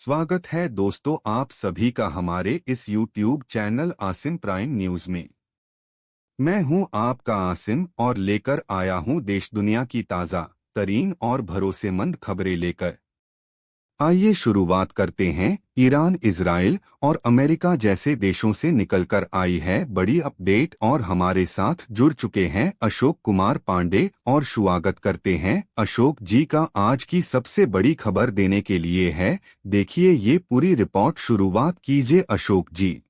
स्वागत है दोस्तों आप सभी का हमारे इस YouTube channel Asim prime news में। मैं हूं आपका आसिम और लेकर आया हूं देश दुनिया की ताज़ा तरीन और भरोसेमंद खबरें लेकर। आइए शुरुआत करते हैं। ईरान, इजराइल और अमेरिका जैसे देशों से निकलकर आई है बड़ी अपडेट और हमारे साथ जुड़ चुके हैं अशोक कुमार पांडे और स्वागत करते हैं अशोक जी का आज की सबसे बड़ी खबर देने के लिए है। देखिए ये पूरी रिपोर्ट, शुरुआत कीजिए अशोक जी।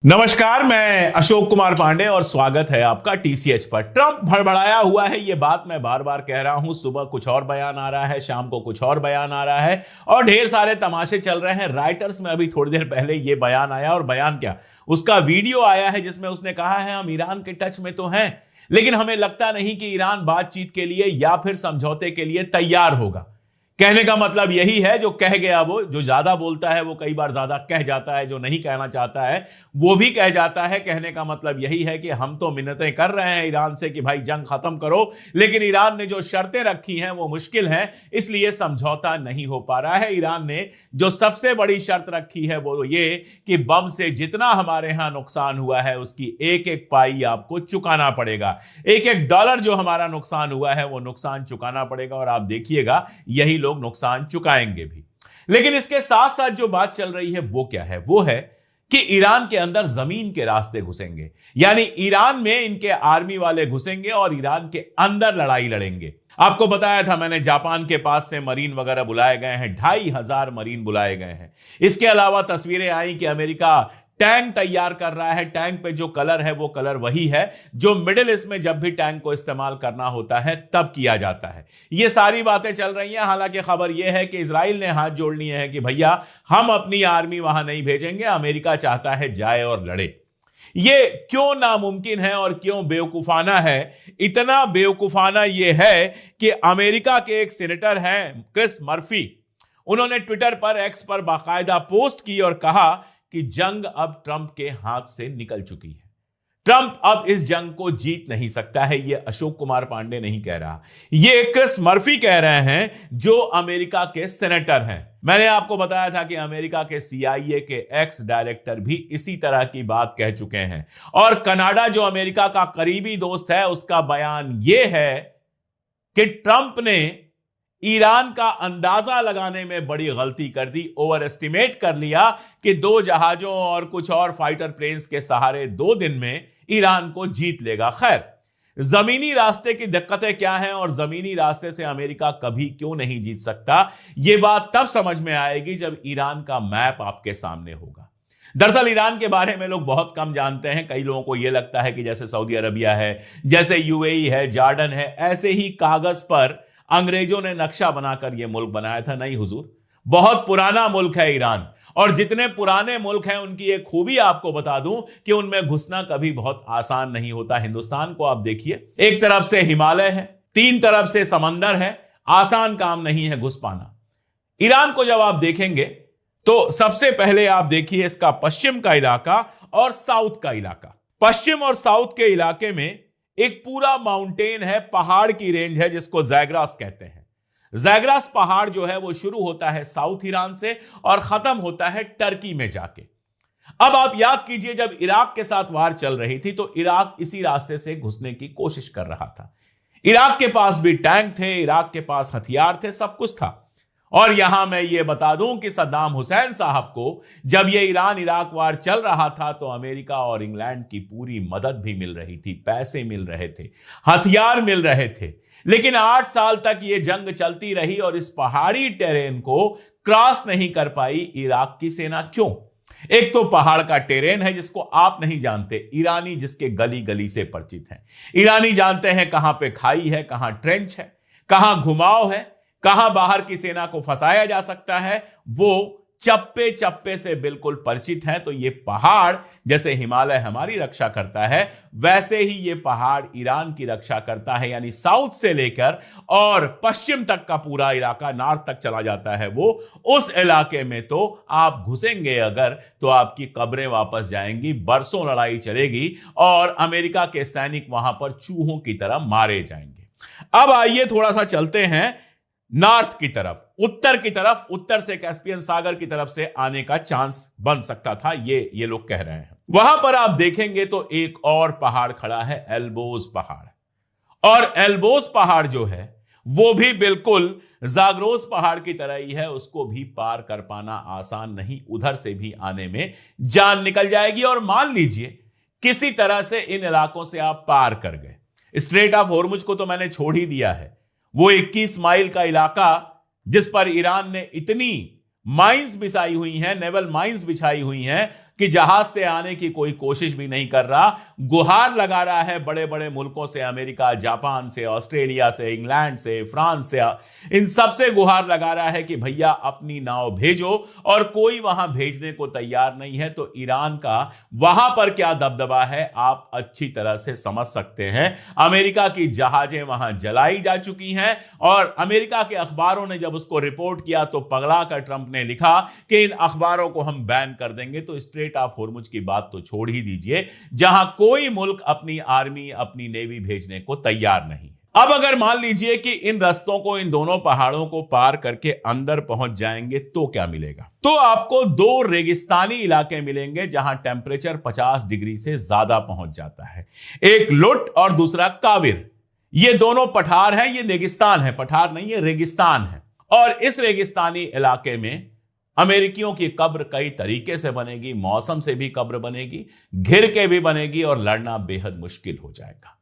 नमस्कार, मैं अशोक कुमार पांडे और स्वागत है आपका टीसीएच पर। ट्रंप भड़बड़ाया हुआ है, ये बात मैं बार बार कह रहा हूं। सुबह कुछ और बयान आ रहा है, शाम को कुछ और बयान आ रहा है और ढेर सारे तमाशे चल रहे हैं। राइटर्स में अभी थोड़ी देर पहले ये बयान आया और बयान क्या, उसका वीडियो आया है जिसमें उसने कहा है हम ईरान के टच में तो हैं, लेकिन हमें लगता नहीं कि ईरान बातचीत के लिए या फिर समझौते के लिए तैयार होगा। कहने का मतलब यही है, जो कह गया वो, जो ज्यादा बोलता है वो कई बार ज्यादा कह जाता है, जो नहीं कहना चाहता है वो भी कह जाता है। कहने का मतलब यही है कि हम तो मिन्नतें कर रहे हैं ईरान से कि भाई जंग खत्म करो, लेकिन ईरान ने जो शर्तें रखी हैं वो मुश्किल हैं, इसलिए समझौता नहीं हो पा रहा है। ईरान ने जो सबसे बड़ी शर्त रखी है वो ये कि बम से जितना हमारे यहां नुकसान हुआ है उसकी एक एक पाई आपको चुकाना पड़ेगा। एक एक डॉलर जो हमारा नुकसान हुआ है वो नुकसान चुकाना पड़ेगा और आप देखिएगा यही लोग नुकसान चुकाएंगे भी। लेकिन इसके साथ साथ जो बात चल रही है वो क्या है, वो है कि ईरान के अंदर जमीन के रास्ते घुसेंगे, यानी ईरान में इनके आर्मी वाले घुसेंगे और ईरान के अंदर लड़ाई लड़ेंगे। आपको बताया था मैंने, जापान के पास से मरीन वगैरह बुलाए गए हैं, 2500 मरीन बुलाए गए हैं। इसके अलावा तस्वीरें आई कि अमेरिका टैंक तैयार कर रहा है। टैंक पे जो कलर है वो कलर वही है जो मिडिल ईस्ट में जब भी टैंक को इस्तेमाल करना होता है तब किया जाता है। ये सारी बातें चल रही हैं। हालांकि खबर यह है कि इजराइल ने हाथ जोड़ लिए है कि भैया हम अपनी आर्मी वहां नहीं भेजेंगे, अमेरिका चाहता है जाए और लड़े। ये क्यों नामुमकिन है और क्यों बेवकूफाना है? इतना बेवकूफाना यह है कि अमेरिका के एक सीनेटर हैं क्रिस मर्फी, उन्होंने ट्विटर पर, एक्स पर बाकायदा पोस्ट की और कहा कि जंग अब ट्रंप के हाथ से निकल चुकी है। ट्रंप अब इस जंग को जीत नहीं सकता है। यह अशोक कुमार पांडे नहीं कह रहा, यह क्रिस मर्फी कह रहे हैं जो अमेरिका के सेनेटर हैं। मैंने आपको बताया था कि अमेरिका के सीआईए के एक्स डायरेक्टर भी इसी तरह की बात कह चुके हैं। और कनाडा जो अमेरिका का करीबी दोस्त है, उसका बयान यह है कि ट्रंप ने ईरान का अंदाजा लगाने में बड़ी गलती कर दी, ओवर एस्टिमेट कर लिया कि 2 जहाजों और कुछ और फाइटर प्लेन्स के सहारे 2 दिन में ईरान को जीत लेगा। खैर, जमीनी रास्ते की दिक्कतें क्या हैं और जमीनी रास्ते से अमेरिका कभी क्यों नहीं जीत सकता, यह बात तब समझ में आएगी जब ईरान का मैप आपके सामने होगा। दरअसल ईरान के बारे में लोग बहुत कम जानते हैं। कई लोगों को यह लगता है कि जैसे सऊदी अरबिया है, जैसे यूएई है, जॉर्डन है, ऐसे ही कागज पर अंग्रेजों ने नक्शा बनाकर यह मुल्क बनाया था। नहीं हुजूर, बहुत पुराना मुल्क है ईरान। और जितने पुराने मुल्क हैं उनकी एक खूबी आपको बता दूं कि उनमें घुसना कभी बहुत आसान नहीं होता। हिंदुस्तान को आप देखिए, एक तरफ से हिमालय है, 3 तरफ से समंदर है, आसान काम नहीं है घुस पाना। ईरान को जब आप देखेंगे तो सबसे पहले आप देखिए इसका पश्चिम का इलाका और साउथ का इलाका। पश्चिम और साउथ के इलाके में एक पूरा माउंटेन है, पहाड़ की रेंज है जिसको ज़ैग्रास कहते हैं। ज़ैग्रास पहाड़ जो है वो शुरू होता है साउथ ईरान से और खत्म होता है टर्की में जाके। अब आप याद कीजिए, जब इराक के साथ वार चल रही थी तो इराक इसी रास्ते से घुसने की कोशिश कर रहा था। इराक के पास भी टैंक थे, इराक के पास हथियार थे, सब कुछ था। और यहां मैं ये बता दूं कि सद्दाम हुसैन साहब को जब ये ईरान इराक वार चल रहा था तो अमेरिका और इंग्लैंड की पूरी मदद भी मिल रही थी, पैसे मिल रहे थे, हथियार मिल रहे थे। लेकिन 8 साल तक ये जंग चलती रही और इस पहाड़ी टेरेन को क्रॉस नहीं कर पाई इराक की सेना। क्यों? एक तो पहाड़ का टेरेन है जिसको आप नहीं जानते, ईरानी जिसके गली गली से परिचित हैं। ईरानी जानते हैं कहां पे खाई है, कहां ट्रेंच है, कहां घुमाव है, कहां बाहर की सेना को फंसाया जा सकता है, वो चप्पे चप्पे से बिल्कुल परिचित हैं। तो ये पहाड़ जैसे हिमालय हमारी रक्षा करता है, वैसे ही ये पहाड़ ईरान की रक्षा करता है। यानी साउथ से लेकर और पश्चिम तक का पूरा इलाका, नॉर्थ तक चला जाता है वो। उस इलाके में तो आप घुसेंगे अगर, तो आपकी कब्रें वापस जाएंगी, बरसों लड़ाई चलेगी और अमेरिका के सैनिक वहां पर चूहों की तरह मारे जाएंगे। अब आइए थोड़ा सा चलते हैं नॉर्थ की तरफ, उत्तर की तरफ, उत्तर से कैस्पियन सागर की तरफ से आने का चांस बन सकता था, ये लोग कह रहे हैं। वहां पर आप देखेंगे तो एक और पहाड़ खड़ा है, एल्बोज पहाड़। और एल्बोज पहाड़ जो है वो भी बिल्कुल जाग्रोस पहाड़ की तरह ही है, उसको भी पार कर पाना आसान नहीं, उधर से भी आने में जान निकल जाएगी। और मान लीजिए किसी तरह से इन इलाकों से आप पार कर गए, स्ट्रेट ऑफ होर्मुज को तो मैंने छोड़ ही दिया है, वो 21 माइल का इलाका जिस पर ईरान ने इतनी माइंस बिछाई हुई हैं, नेवल माइंस बिछाई हुई हैं कि जहाज से आने की कोई कोशिश भी नहीं कर रहा, गुहार लगा रहा है बड़े बड़े मुल्कों से, अमेरिका, जापान से, ऑस्ट्रेलिया से, इंग्लैंड से, फ्रांस से, इन सब से गुहार लगा रहा है कि भैया अपनी नाव भेजो, और कोई वहां भेजने को तैयार नहीं है। तो ईरान का वहां पर क्या दबदबा है आप अच्छी तरह से समझ सकते हैं। अमेरिका की जहाजें वहां जलाई जा चुकी हैं, और अमेरिका के अखबारों ने जब उसको रिपोर्ट किया तो पगला कर ट्रंप ने लिखा कि इन अखबारों को हम बैन कर देंगे। तो स्ट्रेट ऑफ होर्मुज की बात तो छोड़ ही दीजिए, जहां कोई मुल्क अपनी आर्मी, अपनी नेवी भेजने को तैयार नहीं। अब अगर मान लीजिए कि इन रास्तों को, इन दोनों पहाड़ों को पार करके अंदर पहुंच जाएंगे तो क्या मिलेगा? तो आपको दो रेगिस्तानी इलाके मिलेंगे जहां टेम्परेचर 50 डिग्री से ज्यादा पहुंच जाता है। एक लुट और दूसरा काविर। ये दोनों पठार हैं, ये रेगिस्तान है, पठार नहीं है, रेगिस्तान है। और इस रेगिस्तानी इलाके में अमेरिकियों की कब्र कई तरीके से बनेगी, मौसम से भी कब्र बनेगी, घिर के भी बनेगी, और लड़ना बेहद मुश्किल हो जाएगा।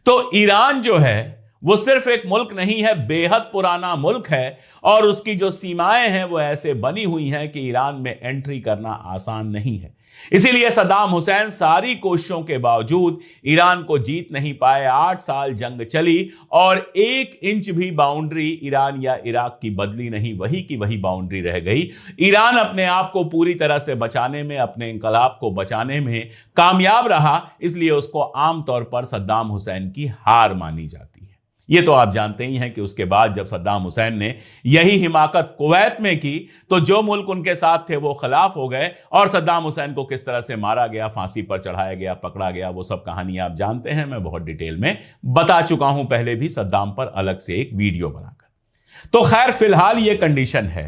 तो ईरान जो है वो सिर्फ एक मुल्क नहीं है, बेहद पुराना मुल्क है, और उसकी जो सीमाएं हैं वो ऐसे बनी हुई हैं कि ईरान में एंट्री करना आसान नहीं है। इसीलिए सद्दाम हुसैन सारी कोशिशों के बावजूद ईरान को जीत नहीं पाए। 8 साल जंग चली और 1 इंच भी बाउंड्री ईरान या इराक की बदली नहीं, वही की वही बाउंड्री रह गई। ईरान अपने आप को पूरी तरह से बचाने में, अपने इंकलाब को बचाने में कामयाब रहा, इसलिए उसको आमतौर पर सद्दाम हुसैन की हार मानी जाती है। ये तो आप जानते ही हैं कि उसके बाद जब सद्दाम हुसैन ने यही हिमाकत कुवैत में की तो जो मुल्क उनके साथ थे वो खिलाफ हो गए, और सद्दाम हुसैन को किस तरह से मारा गया, फांसी पर चढ़ाया गया, पकड़ा गया, वो सब कहानी आप जानते हैं। मैं बहुत डिटेल में बता चुका हूं पहले भी, सद्दाम पर अलग से एक वीडियो बनाकर। तो खैर फिलहाल ये कंडीशन है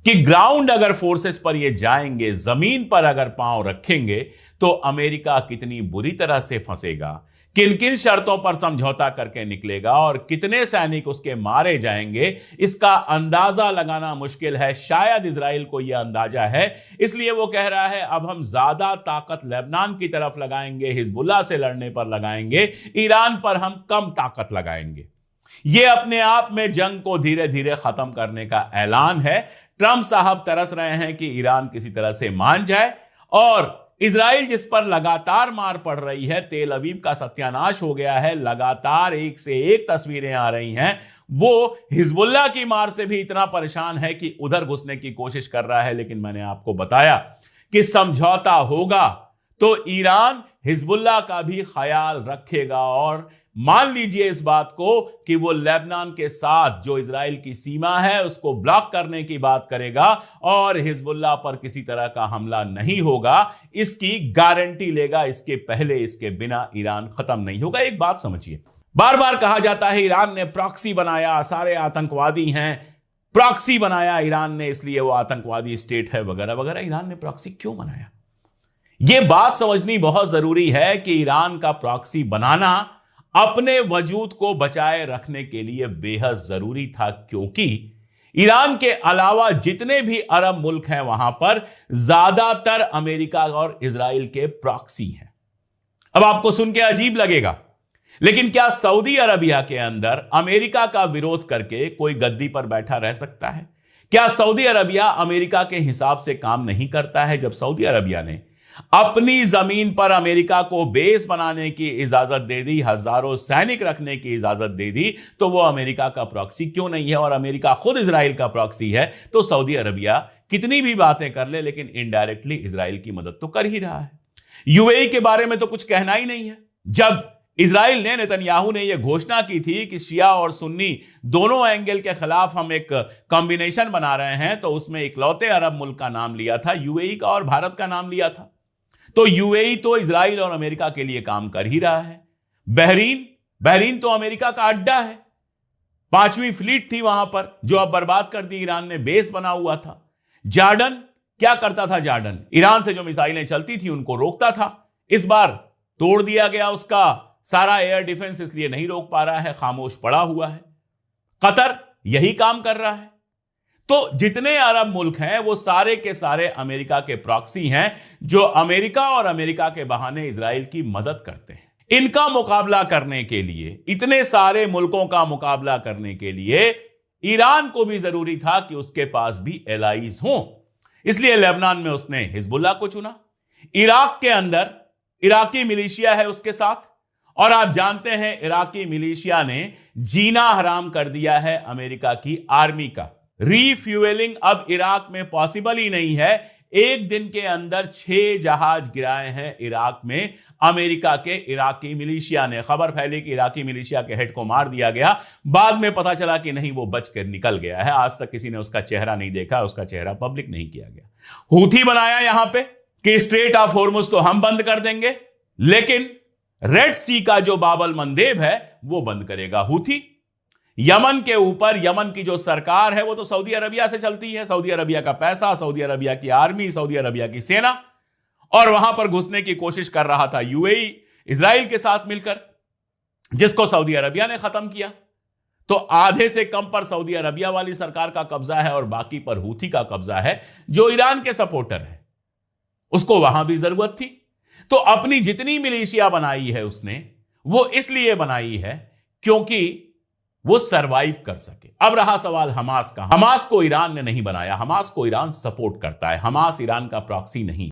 कि ग्राउंड अगर फोर्सेस पर ये जाएंगे, जमीन पर अगर पांव रखेंगे, तो अमेरिका कितनी बुरी तरह से फंसेगा, किन किन शर्तों पर समझौता करके निकलेगा, और कितने सैनिक उसके मारे जाएंगे, इसका अंदाजा लगाना मुश्किल है। शायद इजराइल को यह अंदाजा है, इसलिए वो कह रहा है अब हम ज्यादा ताकत लेबनान की तरफ लगाएंगे, हिजबुल्लाह से लड़ने पर लगाएंगे, ईरान पर हम कम ताकत लगाएंगे। यह अपने आप में जंग को धीरे धीरे खत्म करने का ऐलान है। ट्रंप साहब तरस रहे हैं कि ईरान किसी तरह से मान जाए, और इजराइल जिस पर लगातार मार पड़ रही है, तेल अवीव का सत्यानाश हो गया है, लगातार एक से एक तस्वीरें आ रही हैं, वो हिजबुल्लाह की मार से भी इतना परेशान है कि उधर घुसने की कोशिश कर रहा है। लेकिन मैंने आपको बताया कि समझौता होगा तो ईरान हिजबुल्लाह का भी ख्याल रखेगा, और मान लीजिए इस बात को कि वो लेबनान के साथ जो इजराइल की सीमा है उसको ब्लॉक करने की बात करेगा, और हिजबुल्लाह पर किसी तरह का हमला नहीं होगा, इसकी गारंटी लेगा। इसके पहले, इसके बिना ईरान खत्म नहीं होगा। एक बात समझिए, बार बार कहा जाता है ईरान ने प्रॉक्सी बनाया, सारे आतंकवादी हैं, प्रॉक्सी बनाया ईरान ने इसलिए वो आतंकवादी स्टेट है, वगैरह वगैरह। ईरान ने प्रॉक्सी क्यों बनाया, यह बात समझनी बहुत जरूरी है कि ईरान का प्रॉक्सी बनाना अपने वजूद को बचाए रखने के लिए बेहद जरूरी था, क्योंकि ईरान के अलावा जितने भी अरब मुल्क हैं वहां पर ज्यादातर अमेरिका और इजराइल के प्रॉक्सी हैं। अब आपको सुन के अजीब लगेगा, लेकिन क्या सऊदी अरबिया के अंदर अमेरिका का विरोध करके कोई गद्दी पर बैठा रह सकता है? क्या सऊदी अरबिया अमेरिका के हिसाब से काम नहीं करता है? जब सऊदी अरबिया ने अपनी जमीन पर अमेरिका को बेस बनाने की इजाजत दे दी, हजारों सैनिक रखने की इजाजत दे दी, तो वो अमेरिका का प्रॉक्सी क्यों नहीं है? और अमेरिका खुद इजराइल का प्रॉक्सी है, तो सऊदी अरबिया कितनी भी बातें कर ले लेकिन इनडायरेक्टली इजराइल की मदद तो कर ही रहा है। यूएई के बारे में तो कुछ कहना ही नहीं है। जब इजराइल ने, नेतन्याहू ने यह घोषणा की थी कि शिया और सुन्नी दोनों एंगल के खिलाफ हम एक कॉम्बिनेशन बना रहे हैं, तो उसमें इकलौते अरब मुल्क का नाम लिया था, यूएई का, और भारत का नाम लिया था। तो यूएई तो इजराइल और अमेरिका के लिए काम कर ही रहा है। बहरीन तो अमेरिका का अड्डा है। 5वीं फ्लीट थी वहां पर, जो अब बर्बाद कर दी ईरान ने, बेस बना हुआ था। जॉर्डन क्या करता था? जॉर्डन ईरान से जो मिसाइलें चलती थी उनको रोकता था। इस बार तोड़ दिया गया उसका सारा एयर डिफेंस, इसलिए नहीं रोक पा रहा है, खामोश पड़ा हुआ है। कतर यही काम कर रहा है। तो जितने अरब मुल्क हैं वो सारे के सारे अमेरिका के प्रॉक्सी हैं, जो अमेरिका और अमेरिका के बहाने इजराइल की मदद करते हैं। इनका मुकाबला करने के लिए, इतने सारे मुल्कों का मुकाबला करने के लिए ईरान को भी जरूरी था कि उसके पास भी एलाइज हों। इसलिए लेबनान में उसने हिजबुल्लाह को चुना। इराक के अंदर इराकी मिलिशिया है उसके साथ, और आप जानते हैं इराकी मिलिशिया ने जीना हराम कर दिया है अमेरिका की आर्मी का। रीफ्यूएलिंग अब इराक में पॉसिबल ही नहीं है। एक दिन के अंदर 6 जहाज गिराए हैं इराक में अमेरिका के इराकी मिलिशिया ने। खबर फैली कि इराकी मिलिशिया के हेड को मार दिया गया। बाद में पता चला कि नहीं, वो बचकर निकल गया है। आज तक किसी ने उसका चेहरा नहीं देखा, उसका चेहरा पब्लिक नहीं किया गया। हूथी बनाया यहां पे कि स्ट्रेट ऑफ हॉर्मुज तो हम बंद कर देंगे, लेकिन रेड सी का जो बाबल मंदेब है वो बंद करेगा हूथी। यमन के ऊपर, यमन की जो सरकार है वो तो सऊदी अरबिया से चलती है। सऊदी अरबिया का पैसा, सऊदी अरबिया की आर्मी, सऊदी अरबिया की सेना, और वहां पर घुसने की कोशिश कर रहा था यूएई इजराइल के साथ मिलकर, जिसको सऊदी अरबिया ने खत्म किया। तो आधे से कम पर सऊदी अरबिया वाली सरकार का कब्जा है और बाकी पर हूथी का कब्जा है, जो ईरान के सपोर्टर है। उसको वहां भी जरूरत थी। तो अपनी जितनी मिलिशिया बनाई है उसने, वो इसलिए बनाई है क्योंकि वो सरवाइव कर सके। अब रहा सवाल हमास का। हमास को ईरान ने नहीं बनाया, हमास को ईरान सपोर्ट करता है। हमास ईरान का प्रॉक्सी नहीं।